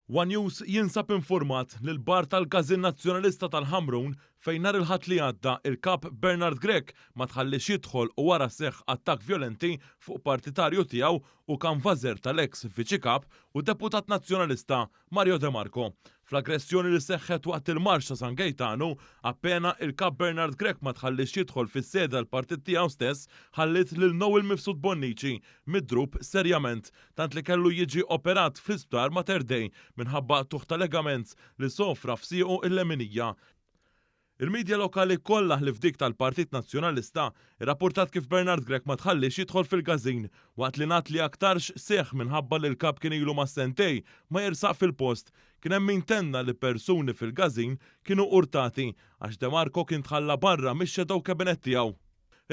One News jinsab informat li l-bar tal-Kazin Nazzjonalista tal-Ħamrun fejn nhar il-ħadd li għadda il-kap Bernard Grech ma tħallix jidħol u wara seħħ attakk violenti fuq partitarju tiegħu u kanvażer tal-eks viċi-kap u deputat nazzjonalista Mario De Marco. Fl-aggressjoni li seħħet waqt il-marx ta' San Gaetano, appena il-kap Bernard Grech ma tħallix jidħol fis-sede l-partit tiegħu stess, ħallit lil Nowel Mifsud Bonnici midrub serjament tant li kellu jiġi operat fl-isptar Mater Dei minħabba tuħ ta' legament li sofra f'siequ il-leminija. Il-medja lokali kollha li f'dik tal-Partit Nazzjonalista irrapportat kif Bernard Grech ma tħallix jidħol fil-Gazin waqt li ngħad li aktarx seħħ minħabba li l-kap kien ilu ma' sentej ma jersaq fil-post. Kien hemm min tenna li persuni fil-Gazin kienu urtati għax De Marco kien tħalla barra mix-shadow cabinet tiegħu.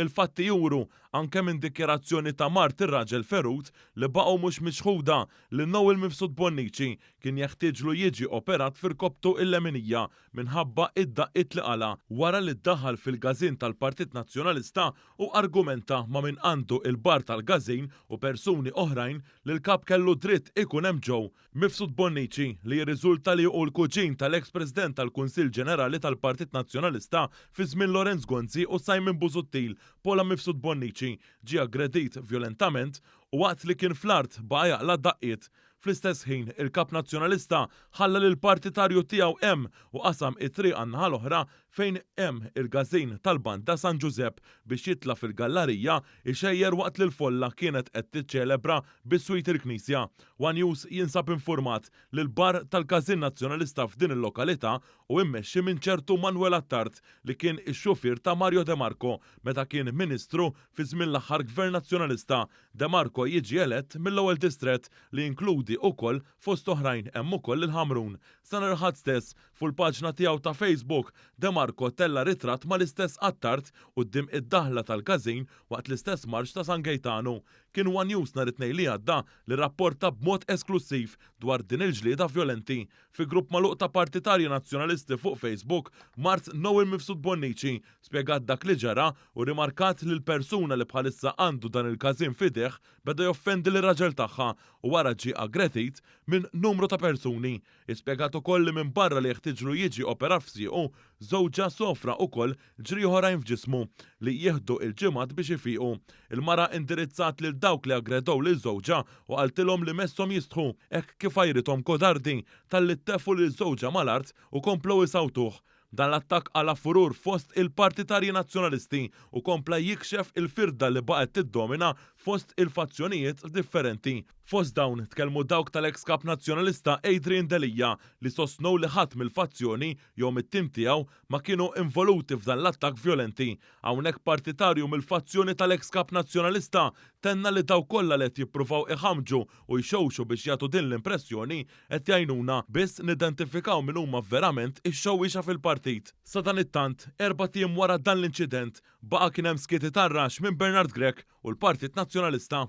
Il-fatti juru anke minn dikjerazzjoni ta' Mart ir-raġel Ferut li baqgħu mhux miċħuda li Nowel Mifsud Bonnici kien jeħtieġlu jiġi operat fir-koptu il-leminija minħabba id-daqqiet li qala wara li ddaħħal fil-Gazin tal-Partit Nazzjonalista u argumenta ma' min għandu il-bar tal-Gazin u persuni oħrajn li l-kap kellu dritt ikun hemm ġew. Mifsud Bonnici li jirriżulta li hu l-kuġin tal-eks-President tal-Kunsill Ġenerali tal-Partit Nazzjonalista fi żmien Lorenz Gonzi u Simon Busuttil, Paula Mifsud Bonnici ġie aggredit violentament u waqt li kien fl-art baqa' jaqla' daqqiet. Fl-istess ħin, il-kap nazzjonalista ħalla lil partitarju tiegħu hemm u qasam it-triq għan-naħa l-oħra fejn hemm il-Gazin tal-Banda San Giuseppe biex jitla' fil-gallerija ixejjer waqt li l-folla kienet qed tiċċelebra bis-swit il-Knisja. One News jinsab informat li l-bar tal-Gazin Nazzjonalista f'din il-lokalità u immexxi minn ċertu Manuel Attart li kien ix-xufier ta' Mario De Marco meta kien Ministru fi żmien l-aħħar Gvern Nazzjonalista. De Marco jiġi elett mill-ewwel distrett li jinkludi ukoll fost oħrajn hemm ukoll il-Ħamrun. Sa nhar il-ħadd stess fuq il-paġna tiegħu ta' Facebook De Marco tella ritratt mal-istess Attart quddiem id-daħla tal-Gazin waqt l-istess marx ta' San Gaetano. Kien One News nhar it-tnejn li għadda li rapporta b'mod esklusiv dwar din il-ġlieda violenti. Fi grupp magħluq ta' partitarji nazzjonalisti fuq Facebook, Mart Nowel Mifsud Bonnici spjegat dak li ġara u rimarkat li l-persuna li bħalissa għandu dan il-Gazin fideh beda joffendi l-raġel tagħha u wara ġie aggredit minn numru ta' persuni. Ispjegat ukoll li minn barra li jeħtieġlu jiġi operat f'siequ, żewġa sofra ukoll ġrieħ oħrajn f'ġismu li jieħdu il-ġimgħat biex ifiqu. Il-mara indirizzat lil dawk li aggredow lil żewġa u qaltilhom li messhom jistħu hekk kif ajrithom kodardi talli ttefu lil żewġa mal-art u komplew isawtuh. Dan l-attakk għala furur fost il-partitarji nazzjonalisti u kompla jikxef il-firda li baqgħet tiddomina fost il-fazzjonijiet differenti. Fost dawn tkellmu dawk tal-eks-kap nazzjonalista Adrian Delija li sostnew li ħadd mill-fazzjoni jew mit-tim tiegħu ma kienu involuti f'dan l-attakk violenti. Hawnhekk partitarju mill-fazzjoni tal-eks-kap nazzjonalista tenna li daw kollha li qed jippruvaw iħammġu u jxewxu biex jagħtu din l-impressjoni qed jgħinuna biss nidentifikaw min huma verament ix-xewwiexa fil-partit. Sa dan it-tant, 4 tiem wara dan l-inċident baqa' kien hemm skieti tarrax minn Bernard Grech u l-Partit Nazzjonalista.